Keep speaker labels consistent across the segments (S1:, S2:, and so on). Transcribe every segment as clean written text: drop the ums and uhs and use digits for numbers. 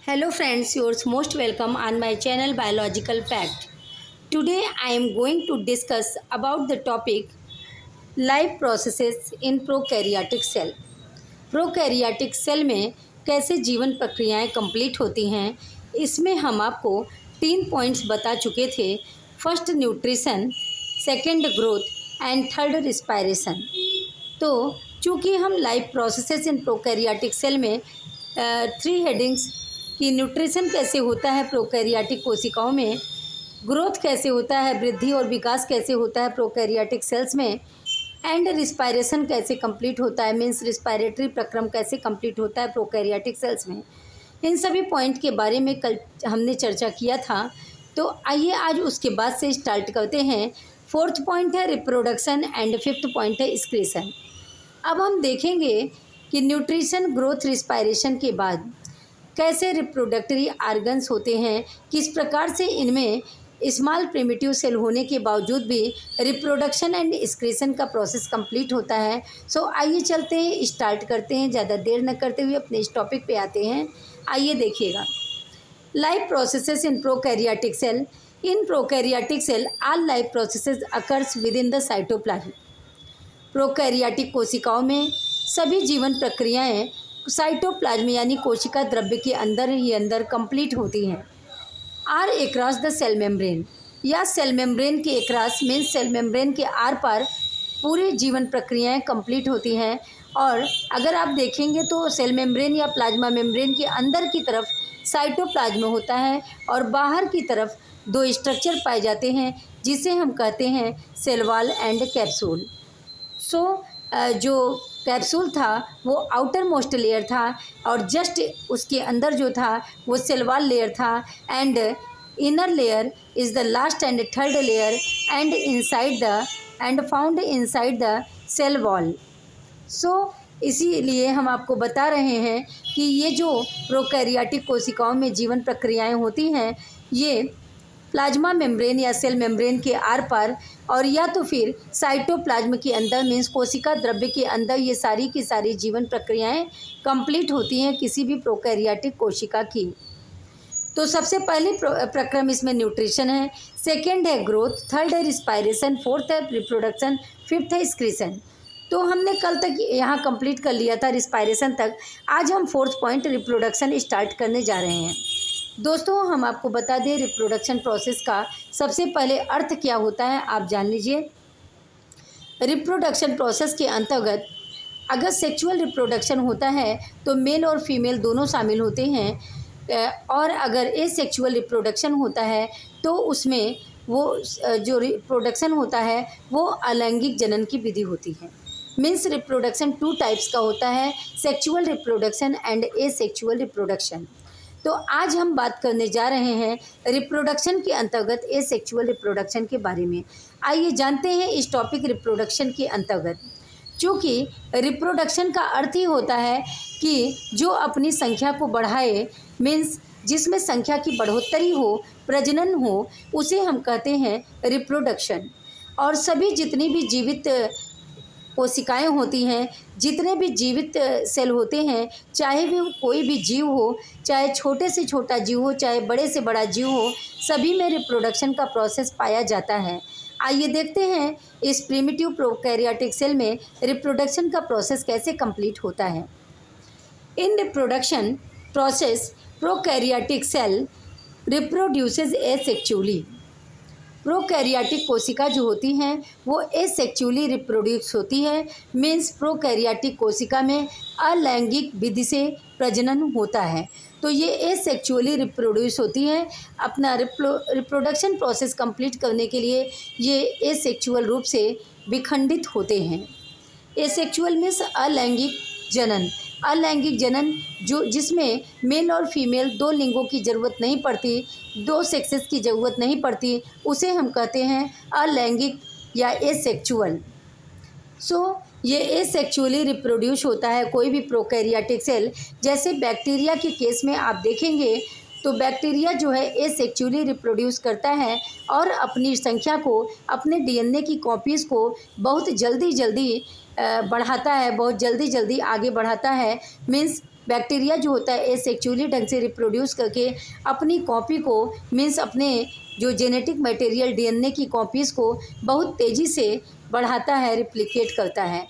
S1: Hello friends, yours most welcome on my channel Biological Fact. Today I am going to discuss about the topic life processes in prokaryotic cell. Prokaryotic cell में कैसे जीवन प्रक्रियाएं complete होती हैं, इसमें हम आपको 3 पॉइंट्स बता चुके थे। First nutrition, second growth and third respiration. तो चूँकि हम life processes in prokaryotic cell में 3 हेडिंग्स कि न्यूट्रिशन कैसे होता है प्रोकैरियोटिक कोशिकाओं में, ग्रोथ कैसे होता है, वृद्धि और विकास कैसे होता है प्रोकैरियोटिक सेल्स में, एंड रिस्पायरेशन कैसे कंप्लीट होता है, मीन्स रिस्पायरेटरी प्रक्रम कैसे कंप्लीट होता है प्रोकैरियोटिक सेल्स में, इन सभी पॉइंट के बारे में कल हमने चर्चा किया था। तो आइए आज उसके बाद से स्टार्ट करते हैं। फोर्थ पॉइंट है रिप्रोडक्शन एंड फिफ्थ पॉइंट है एक्सक्रीशन। अब हम देखेंगे कि न्यूट्रिशन, ग्रोथ, रिस्पायरेशन के बाद कैसे रिप्रोडक्टरी आर्गन्स होते हैं, किस प्रकार से इनमें स्मॉल प्रिमिटिव सेल होने के बावजूद भी रिप्रोडक्शन एंड एक्सक्रीशन का प्रोसेस कंप्लीट होता है। सो आइए चलते हैं, स्टार्ट करते हैं, ज़्यादा देर न करते हुए अपने इस टॉपिक पे आते हैं। आइए देखिएगा, life processes in prokaryotic cell. In prokaryotic cell all life processes occurs within the cytoplasm. Prokaryotic कोशिकाओं में सभी जीवन प्रक्रियाएं साइटोप्लाज्म यानी कोशिका द्रव्य के अंदर ही अंदर कंप्लीट होती हैं। Are across the cell membrane, या सेल मेम्ब्रेन के एक्रॉस मीन्स सेल मेम्ब्रेन के आर पार पूरी जीवन प्रक्रियाएं कंप्लीट होती हैं। और अगर आप देखेंगे तो सेल मेम्ब्रेन या प्लाज्मा मेम्ब्रेन के अंदर की तरफ साइटोप्लाज्म होता है और बाहर की तरफ 2 स्ट्रक्चर पाए जाते हैं जिसे हम कहते हैं सेल वॉल एंड कैप्सूल। सो जो कैप्सूल था वो आउटर मोस्ट लेयर था और जस्ट उसके अंदर जो था वो सेल वॉल लेयर था, and inner layer is the last and third layer and inside the and found inside the cell wall. So इसीलिए हम आपको बता रहे हैं कि ये जो प्रोकैरियोटिक कोशिकाओं में जीवन प्रक्रियाएं होती हैं, ये प्लाज्मा मेम्ब्रेन या सेल मेम्ब्रेन के आर पार और या तो फिर साइटोप्लाज्म के अंदर मीन्स कोशिका द्रव्य के अंदर ये सारी की सारी जीवन प्रक्रियाएं कंप्लीट होती हैं किसी भी प्रोकैरियोटिक कोशिका की। तो सबसे पहले प्रक्रम इसमें न्यूट्रिशन है, सेकेंड है ग्रोथ, थर्ड है रिस्पायरेशन, फोर्थ है रिप्रोडक्शन, फिफ्थ है एक्सक्रीशन। तो हमने कल तक यहाँ कंप्लीट कर लिया था रिस्पायरेशन तक। आज हम फोर्थ पॉइंट रिप्रोडक्शन स्टार्ट करने जा रहे हैं। दोस्तों हम आपको बता दें रिप्रोडक्शन प्रोसेस का सबसे पहले अर्थ क्या होता है, आप जान लीजिए। रिप्रोडक्शन प्रोसेस के अंतर्गत अगर सेक्सुअल रिप्रोडक्शन होता है तो मेल और फीमेल दोनों शामिल होते हैं, और अगर एसेक्सुअल रिप्रोडक्शन होता है तो उसमें वो जो रिप्रोडक्शन होता है वो अलैंगिक जनन की विधि होती है। मीन्स रिप्रोडक्शन 2 टाइप्स का होता है, sexual reproduction and asexual reproduction. तो आज हम बात करने जा रहे हैं रिप्रोडक्शन के अंतर्गत एसेक्सुअल रिप्रोडक्शन के बारे में। आइए जानते हैं इस टॉपिक रिप्रोडक्शन के अंतर्गत। चूँकि रिप्रोडक्शन का अर्थ ही होता है कि जो अपनी संख्या को बढ़ाए, मीन्स जिसमें संख्या की बढ़ोतरी हो, प्रजनन हो, उसे हम कहते हैं रिप्रोडक्शन। और सभी जितनी भी जीवित कोशिकाएं होती हैं, जितने भी जीवित सेल होते हैं, चाहे भी कोई भी जीव हो, चाहे छोटे से छोटा जीव हो, चाहे बड़े से बड़ा जीव हो, सभी में रिप्रोडक्शन का प्रोसेस पाया जाता है। आइए देखते हैं इस प्रिमिटिव प्रोकैरियोटिक सेल में रिप्रोडक्शन का प्रोसेस कैसे कंप्लीट होता है। In reproduction process prokaryotic cell reproduces asexually. Prokaryotic कोशिका जो होती हैं वो एसेक्सुअली रिप्रोड्यूस होती है, मीन्स प्रोकैरियोटिक कोशिका में अलैंगिक विधि से प्रजनन होता है। तो ये एसेक्सुअली रिप्रोड्यूस होती हैं। अपना रिप्रोडक्शन प्रोसेस कंप्लीट करने के लिए ये एसेक्सुअल रूप से विखंडित होते हैं। एसेक्सुअल मीन्स अलैंगिक जनन। अलैंगिक जनन जो जिसमें मेल और फीमेल 2 लिंगों की ज़रूरत नहीं पड़ती, 2 सेक्सेस की ज़रूरत नहीं पड़ती, उसे हम कहते हैं अलैंगिक या एसेक्सुअल। सो ये एसेक्सुअली रिप्रोड्यूस होता है कोई भी प्रोकैरियोटिक सेल। जैसे बैक्टीरिया के केस में आप देखेंगे तो बैक्टीरिया जो है एसेक्सुअली रिप्रोड्यूस करता है और अपनी संख्या को, अपने डीएनए की कॉपीज़ को बहुत जल्दी बढ़ाता है, बहुत जल्दी आगे बढ़ाता है। मीन्स बैक्टीरिया जो होता है एसेक्चुअली ढंग से रिप्रोड्यूस करके अपनी कॉपी को मीन्स अपने जो जेनेटिक मटेरियल डीएनए की कॉपीज़ को बहुत तेज़ी से बढ़ाता है, रिप्लिकेट करता है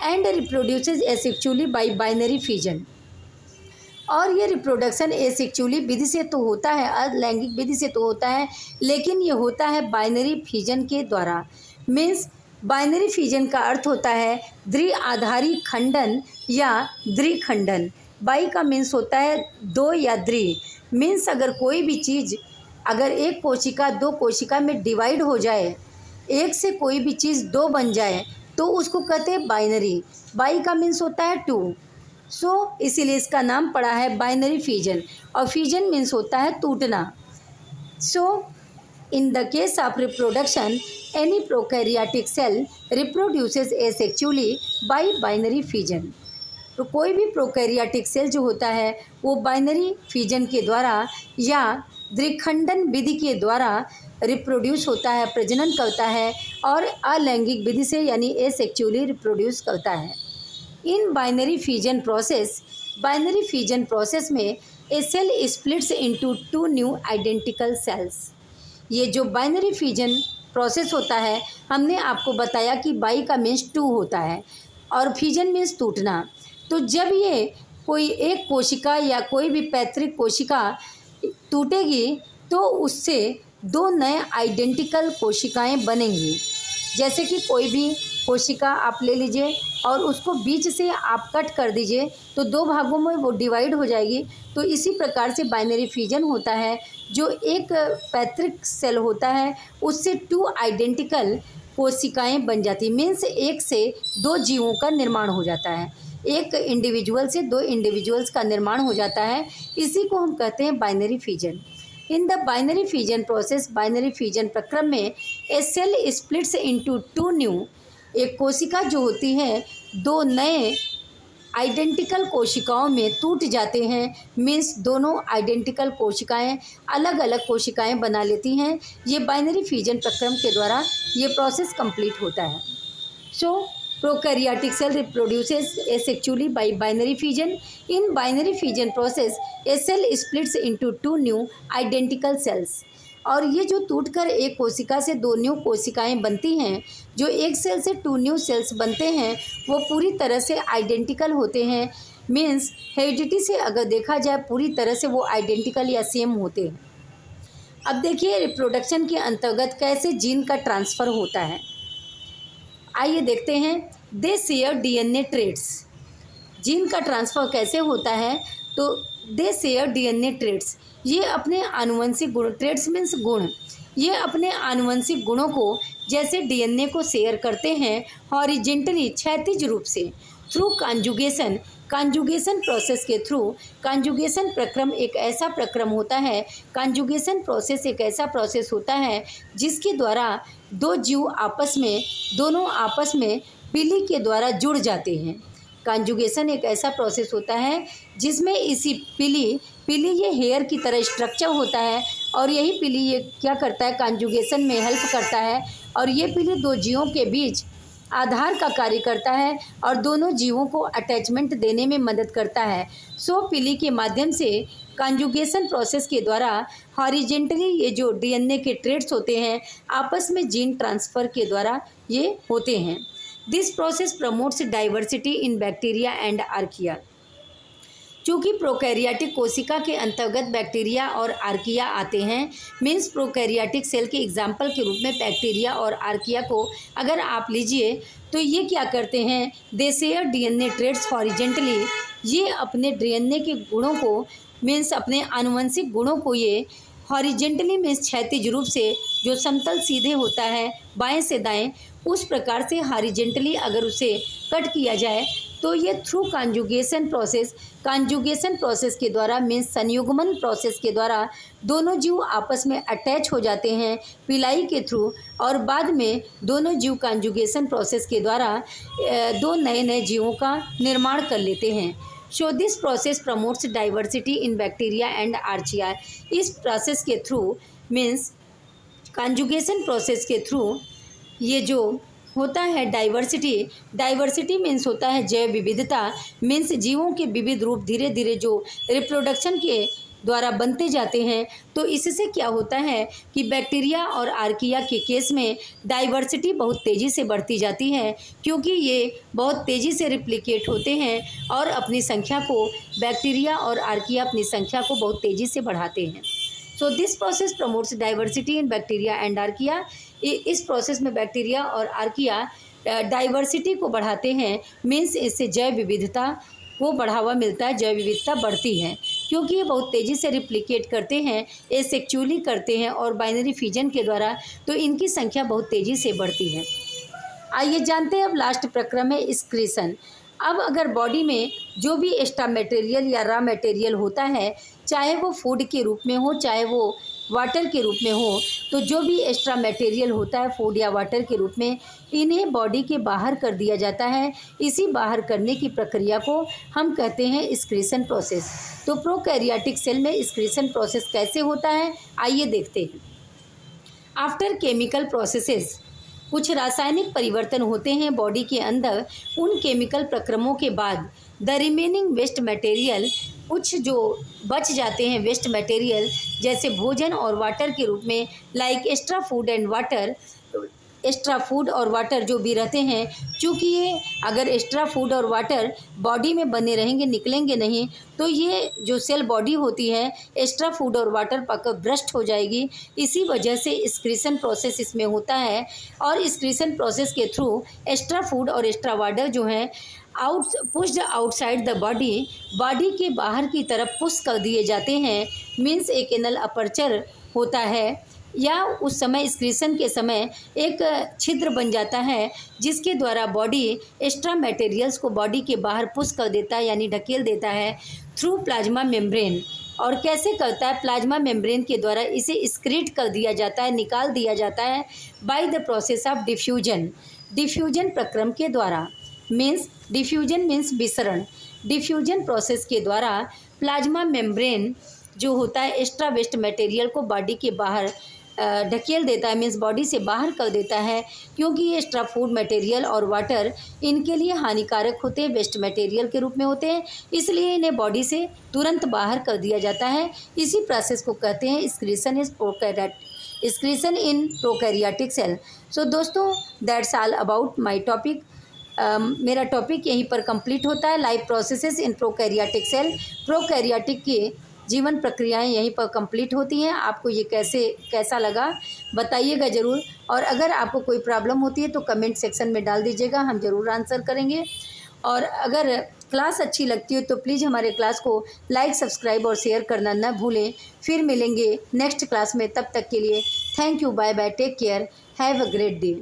S1: and reproduces asexually by binary fission. और ये रिप्रोडक्शन एसेक्चुअली विधि से तो होता है, अलैंगिक विधि से तो होता है, लेकिन ये होता है बाइनरी फिजन के द्वारा। मीन्स बाइनरी फिजन का अर्थ होता है द्विआधारी खंडन या द्विखंडन। बाई का मीन्स होता है दो या द्वि, मीन्स अगर कोई भी चीज़ अगर एक कोशिका दो कोशिका में डिवाइड हो जाए, एक से कोई भी चीज़ दो बन जाए तो उसको कहते हैं बाइनरी। बाई का मीन्स होता है टू, सो इसीलिए इसका नाम पड़ा है बाइनरी फिजन। और फिजन मीन्स होता है टूटना। सो in the case of reproduction, any prokaryotic cell reproduces asexually by binary fission। तो कोई भी प्रोकैरियोटिक सेल जो होता है वो बाइनरी फिजन के द्वारा या द्विखंडन विधि के द्वारा रिप्रोड्यूस होता है, प्रजनन करता है और अलैंगिक विधि से यानी एसेक्चुअली रिप्रोड्यूस करता है। इन बाइनरी फिजन प्रोसेस में a cell splits into two new identical cells. ये जो बाइनरी फिजन प्रोसेस होता है, हमने आपको बताया कि बाई का मीन्स टू होता है और फिजन मीन्स टूटना। तो जब ये कोई एक कोशिका या कोई भी पैतृक कोशिका टूटेगी तो उससे दो नए आइडेंटिकल कोशिकाएं बनेंगी। जैसे कि कोई भी कोशिका आप ले लीजिए और उसको बीच से आप कट कर दीजिए तो दो भागों में वो डिवाइड हो जाएगी। तो इसी प्रकार से बाइनरी फिजन होता है, जो एक पैतृक सेल होता है उससे टू आइडेंटिकल कोशिकाएं बन जाती, मीन्स एक से दो जीवों का निर्माण हो जाता है, एक इंडिविजुअल से दो इंडिविजुअल्स का निर्माण हो जाता है। इसी को हम कहते हैं binary fission. In the binary fission process, binary fission प्रक्रम में a cell splits into two new, एक कोशिका जो होती है दो नए आइडेंटिकल कोशिकाओं में टूट जाते हैं, मीन्स दोनों आइडेंटिकल कोशिकाएं अलग अलग कोशिकाएं बना लेती हैं। ये बाइनरी फिजन प्रक्रम के द्वारा ये प्रोसेस कंप्लीट होता है। So prokaryotic cell reproduces asexually by binary fission. In binary fission process a cell splits into two new identical cells. और ये जो टूटकर एक कोशिका से दो न्यू कोशिकाएं बनती हैं, जो एक सेल से टू न्यू सेल्स बनते हैं, वो पूरी तरह से आइडेंटिकल होते हैं। मीन्स हेरिडिटी से अगर देखा जाए पूरी तरह से वो आइडेंटिकल या सेम होते हैं। अब देखिए रिप्रोडक्शन के अंतर्गत कैसे जीन का ट्रांसफ़र होता है, आइए देखते हैं। दे शेयर डीएनए ट्रेट्स। जीन का ट्रांसफ़र कैसे होता है, तो दे शेयर डीएनए ट्रेट्स, ये अपने आनुवंशिक गुण, ट्रेट्स मीन्स गुण, ये अपने आनुवंशिक गुणों को जैसे डीएनए को शेयर करते हैं हॉरिजेंटली क्षैतिज रूप से थ्रू कॉन्जुगेशन। कॉन्जुगेशन प्रोसेस के थ्रू, कॉन्जुगेशन प्रक्रम एक ऐसा प्रक्रम होता है, कॉन्जुगेशन प्रोसेस एक ऐसा प्रोसेस होता है जिसके द्वारा दो जीव दोनों आपस में पीली के द्वारा जुड़ जाते हैं। कॉन्जुगेशन एक ऐसा प्रोसेस होता है जिसमें इसी पीली ये हेयर की तरह स्ट्रक्चर होता है और यही पीली ये क्या करता है, कॉन्जुगेशन में हेल्प करता है और ये पीली दो जीवों के बीच आधार का कार्य करता है और दोनों जीवों को अटैचमेंट देने में मदद करता है। सो पीली के माध्यम से कॉन्जुगेशन प्रोसेस के द्वारा हॉरिजेंटली ये जो डीएनए के ट्रेट्स होते हैं आपस में जीन ट्रांसफ़र के द्वारा ये होते हैं। This process promotes diversity in bacteria and archaea. चूँकि प्रोकैरियोटिक कोशिका के अंतर्गत बैक्टीरिया और आर्किया आते हैं, मीन्स प्रोकैरियोटिक सेल के एग्जाम्पल के रूप में बैक्टीरिया और आर्किया को अगर आप लीजिए तो ये क्या करते हैं, दे शेयर डीएनए ट्रेट्स हॉरिजेंटली। ये अपने डीएनए के गुणों को मीन्स अपने आनुवंशिक गुणों को ये हॉरिजेंटली मीन्स क्षैतिज रूप से, जो समतल सीधे होता है बाएं से दाएं, उस प्रकार से हॉरिजेंटली अगर उसे कट किया जाए तो ये थ्रू कॉन्जुगेशन प्रोसेस के द्वारा मीन्स संयुग्मन प्रोसेस के द्वारा दोनों जीव आपस में अटैच हो जाते हैं पिलाई के थ्रू और बाद में दोनों जीव कॉन्जुगेशन प्रोसेस के द्वारा दो नए जीवों का निर्माण कर लेते हैं। So this process promotes diversity in bacteria and archaea. इस प्रोसेस के थ्रू मीन्स कॉन्जुगेशन प्रोसेस के थ्रू ये जो होता है डाइवर्सिटी। डाइवर्सिटी मीन्स होता है जैव विविधता, मीन्स जीवों के विविध रूप धीरे धीरे जो रिप्रोडक्शन के द्वारा बनते जाते हैं। तो इससे क्या होता है कि बैक्टीरिया और आर्किया के केस में डाइवर्सिटी बहुत तेज़ी से बढ़ती जाती है, क्योंकि ये बहुत तेज़ी से रिप्लिकेट होते हैं और अपनी संख्या को, बैक्टीरिया और आर्किया अपनी संख्या को बहुत तेज़ी से बढ़ाते हैं। So this process promotes diversity in bacteria and archaea. इस प्रोसेस में बैक्टीरिया और आर्किया डाइवर्सिटी को बढ़ाते हैं, मीन्स इससे जैव विविधता को बढ़ावा मिलता है, जैव विविधता बढ़ती है, क्योंकि ये बहुत तेज़ी से रिप्लिकेट करते हैं, एसेक्चुअली करते हैं और बाइनरी फिजन के द्वारा, तो इनकी संख्या बहुत तेज़ी से बढ़ती है। आइए जानते हैं अब लास्ट प्रक्रम है एक्सक्रीशन। अब अगर बॉडी में जो भी एक्स्ट्रा मटेरियल या रॉ मटेरियल होता है, चाहे वो फूड के रूप में हो, चाहे वो वाटर के रूप में हो, तो जो भी एक्स्ट्रा मटेरियल होता है फूड या वाटर के रूप में, इन्हें बॉडी के बाहर कर दिया जाता है। इसी बाहर करने की प्रक्रिया को हम कहते हैं एक्सक्रीशन प्रोसेस। तो प्रोकैरियोटिक सेल में एक्सक्रीशन प्रोसेस कैसे होता है, आइए देखते हैं। आफ्टर केमिकल प्रोसेसेस, कुछ रासायनिक परिवर्तन होते हैं बॉडी के अंदर। उन केमिकल प्रक्रमों के बाद द रिमेनिंग वेस्ट मटेरियल, कुछ जो बच जाते हैं वेस्ट मटेरियल, जैसे भोजन और वाटर के रूप में, like extra food and water, extra food और वाटर जो भी रहते हैं, चूँकि ये अगर एक्स्ट्रा फूड और वाटर बॉडी में बने रहेंगे, निकलेंगे नहीं, तो ये जो सेल बॉडी होती है एक्स्ट्रा फूड और वाटर पाकर ब्रस्ट हो जाएगी। इसी वजह से एक्सक्रीशन प्रोसेस इसमें होता है, और एक्सक्रीशन प्रोसेस के थ्रू एक्स्ट्रा फूड और एक्स्ट्रा वाटर जो है pushed outside the body, body के बाहर की तरफ पुश कर दिए जाते हैं। मीन्स एक एनल अपर्चर होता है, या उस समय एक्सक्रीशन के समय एक छिद्र बन जाता है, जिसके द्वारा बॉडी एक्स्ट्रा मटेरियल्स को बॉडी के बाहर पुश कर देता है, यानी ढकेल देता है थ्रू प्लाज्मा मेम्ब्रेन। और कैसे करता है, प्लाज्मा मेम्ब्रेन के द्वारा इसे एक्सक्रीट कर दिया जाता है, निकाल दिया जाता है by the process of diffusion. Diffusion प्रक्रम के द्वारा, मीन्स डिफ्यूजन मीन्स विसरण। डिफ्यूजन प्रोसेस के द्वारा प्लाज्मा मेम्ब्रेन जो होता है एक्स्ट्रा वेस्ट मटेरियल को बॉडी के बाहर ढकेल देता है, मीन्स बॉडी से बाहर कर देता है, क्योंकि ये एक्स्ट्रा फूड मटेरियल और वाटर इनके लिए हानिकारक होते हैं, वेस्ट मटेरियल के रूप में होते हैं, इसलिए इन्हें बॉडी से तुरंत बाहर कर दिया जाता है। इसी प्रोसेस को कहते हैं excretion in prokaryotic cell. So दोस्तों, that's all about my topic. मेरा टॉपिक यहीं पर कंप्लीट होता है, life processes in prokaryotic cell. Prokaryotic की जीवन प्रक्रियाएं यहीं पर कंप्लीट होती हैं। आपको ये कैसा लगा बताइएगा ज़रूर, और अगर आपको कोई प्रॉब्लम होती है तो कमेंट सेक्शन में डाल दीजिएगा, हम ज़रूर आंसर करेंगे। और अगर क्लास अच्छी लगती हो तो प्लीज़ हमारे क्लास को लाइक, सब्सक्राइब और शेयर करना न भूलें। फिर मिलेंगे नेक्स्ट क्लास में, तब तक के लिए thank you, bye bye, take care, have a great day.